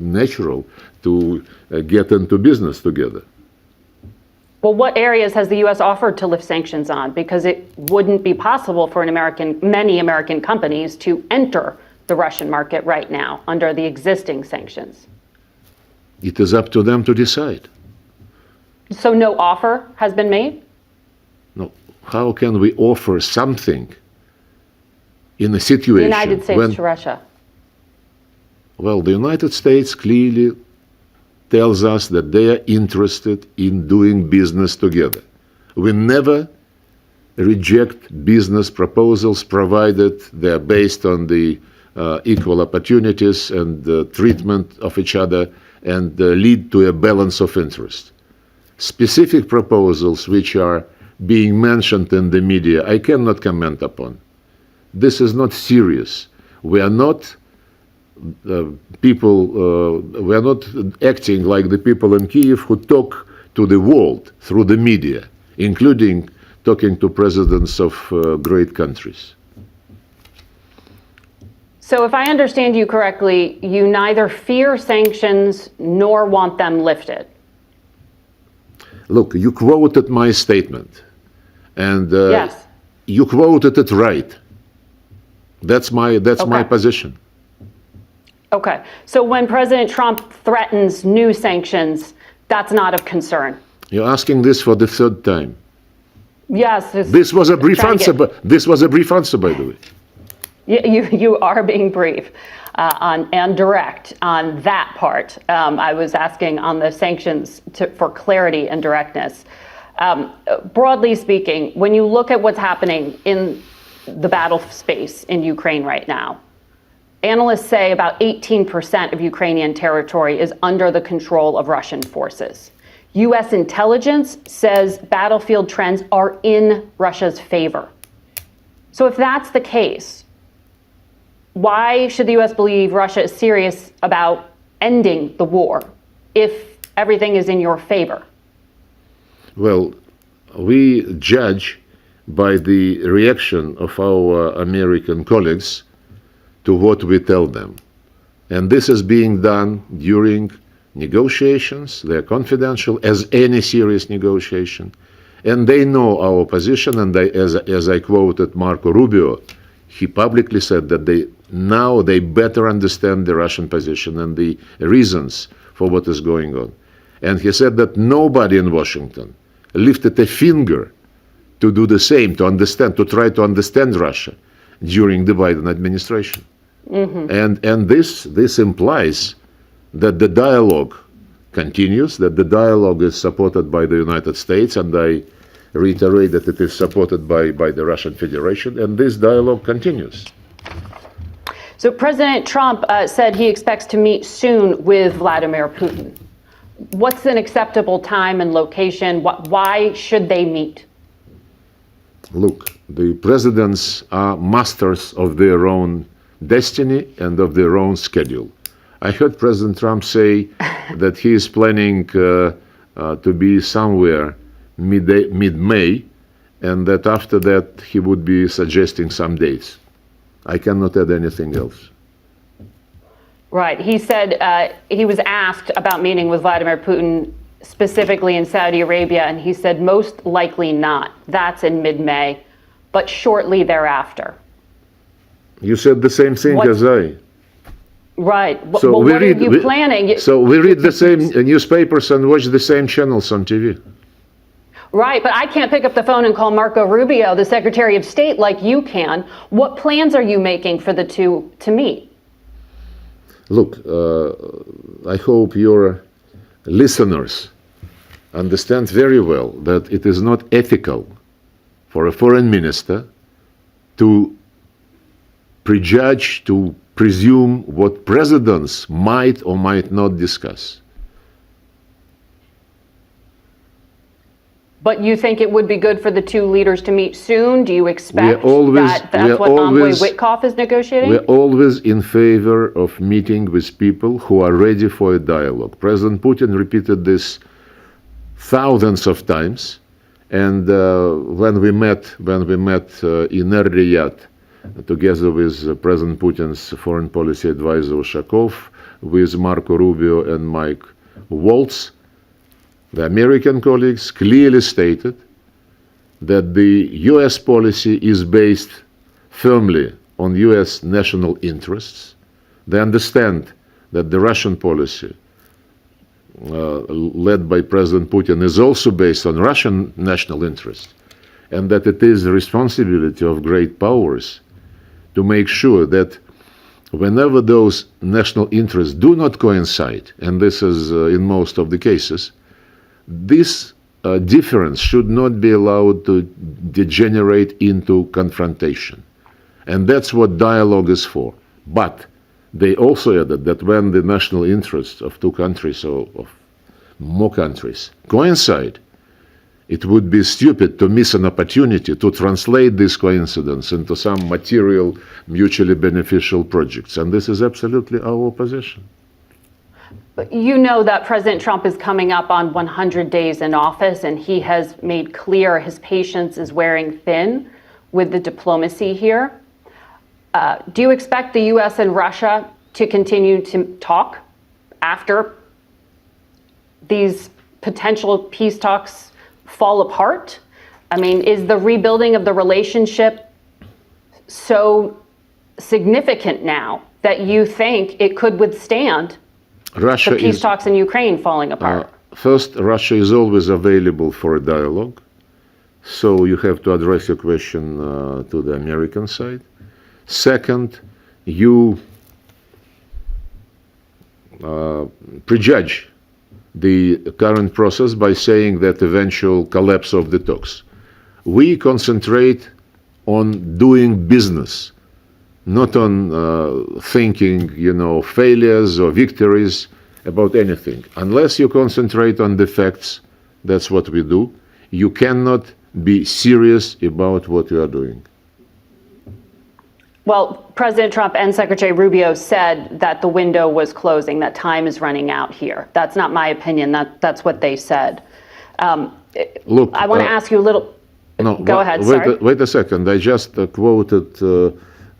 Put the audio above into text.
natural to get into business together. Well, what areas has the U.S. offered to lift sanctions on? Because it wouldn't be possible for many American companies to enter the Russian market right now under the existing sanctions. It is up to them to decide. So no offer has been made? No. How can we offer something in a situation the United States to Russia? Well, the United States clearly tells us that they are interested in doing business together. We never reject business proposals provided they're based on the equal opportunities and the treatment of each other and lead to a balance of interest. Specific proposals which are being mentioned in the media, I cannot comment upon. This is not serious. We are not we are not acting like the people in Kyiv who talk to the world through the media, including talking to presidents of great countries. So if I understand you correctly, you neither fear sanctions nor want them lifted. Look, you quoted my statement, and yes. You quoted it right. That's my position. Okay. So when President Trump threatens new sanctions, that's not of concern. You're asking this for the third time. Yes. This was a brief answer. This was a brief answer, by the way. You are being brief and direct on that part. I was asking on the sanctions for clarity and directness. Broadly speaking, when you look at what's happening in the battle space in Ukraine right now, analysts say about 18% of Ukrainian territory is under the control of Russian forces. U.S. intelligence says battlefield trends are in Russia's favor. So if that's the case, why should the U.S. believe Russia is serious about ending the war if everything is in your favor? Well, we judge by the reaction of our American colleagues to what we tell them. And this is being done during negotiations. They're confidential, as any serious negotiation. And they know our position, and as I quoted Marco Rubio, he publicly said that they better understand the Russian position and the reasons for what is going on. And he said that nobody in Washington lifted a finger to do the same, to try to understand Russia during the Biden administration. Mm-hmm. And this implies that the dialogue continues, that the dialogue is supported by the United States, and I reiterate that it is supported by the Russian Federation, and this dialogue continues. So President Trump said he expects to meet soon with Vladimir Putin. What's an acceptable time and location? Why should they meet? Look, the presidents are masters of their own destiny and of their own schedule. I heard President Trump say that he is planning to be somewhere mid-May, and that after that he would be suggesting some dates. I cannot add anything else. Right. He said he was asked about meeting with Vladimir Putin specifically in Saudi Arabia, and he said most likely not. That's in mid-May, but shortly thereafter. You said the same thing as I. Right. So what are you planning? So we read the same newspapers and watch the same channels on TV. Right, but I can't pick up the phone and call Marco Rubio, the Secretary of State, like you can. What plans are you making for the two to meet? Look, I hope your listeners understand very well that it is not ethical for a foreign minister to prejudge, to presume what presidents might or might not discuss. But you think it would be good for the two leaders to meet soon? Do you expect that's what Envoy Witkoff is negotiating? We're always in favor of meeting with people who are ready for a dialogue. President Putin repeated this thousands of times, and when we met in Riyadh together with President Putin's foreign policy advisor Ushakov, with Marco Rubio and Mike Waltz, the American colleagues clearly stated that the US policy is based firmly on US national interests. They understand that the Russian policy, led by President Putin, is also based on Russian national interests, and that it is the responsibility of great powers to make sure that whenever those national interests do not coincide, and this is in most of the cases, this difference should not be allowed to degenerate into confrontation. And that's what dialogue is for. But they also added that when the national interests of two countries or of more countries coincide, it would be stupid to miss an opportunity to translate this coincidence into some material, mutually beneficial projects. And this is absolutely our position. You know that President Trump is coming up on 100 days in office, and he has made clear his patience is wearing thin with the diplomacy here. Do you expect the U.S. and Russia to continue to talk after these potential peace talks fall apart? I mean, is the rebuilding of the relationship so significant now that you think it could withstand the peace talks in Ukraine falling apart? First, Russia is always available for a dialogue. So you have to address your question to the American side. Second, you prejudge the current process by saying that eventual collapse of the talks. We concentrate on doing business, not on thinking, failures or victories about anything. Unless you concentrate on the facts, that's what we do. You cannot be serious about what you are doing. Well, President Trump and Secretary Rubio said that the window was closing, that time is running out here. That's not my opinion. That's what they said. Look, I want to ask you a little. No, go ahead. Sorry. Wait a second. I just quoted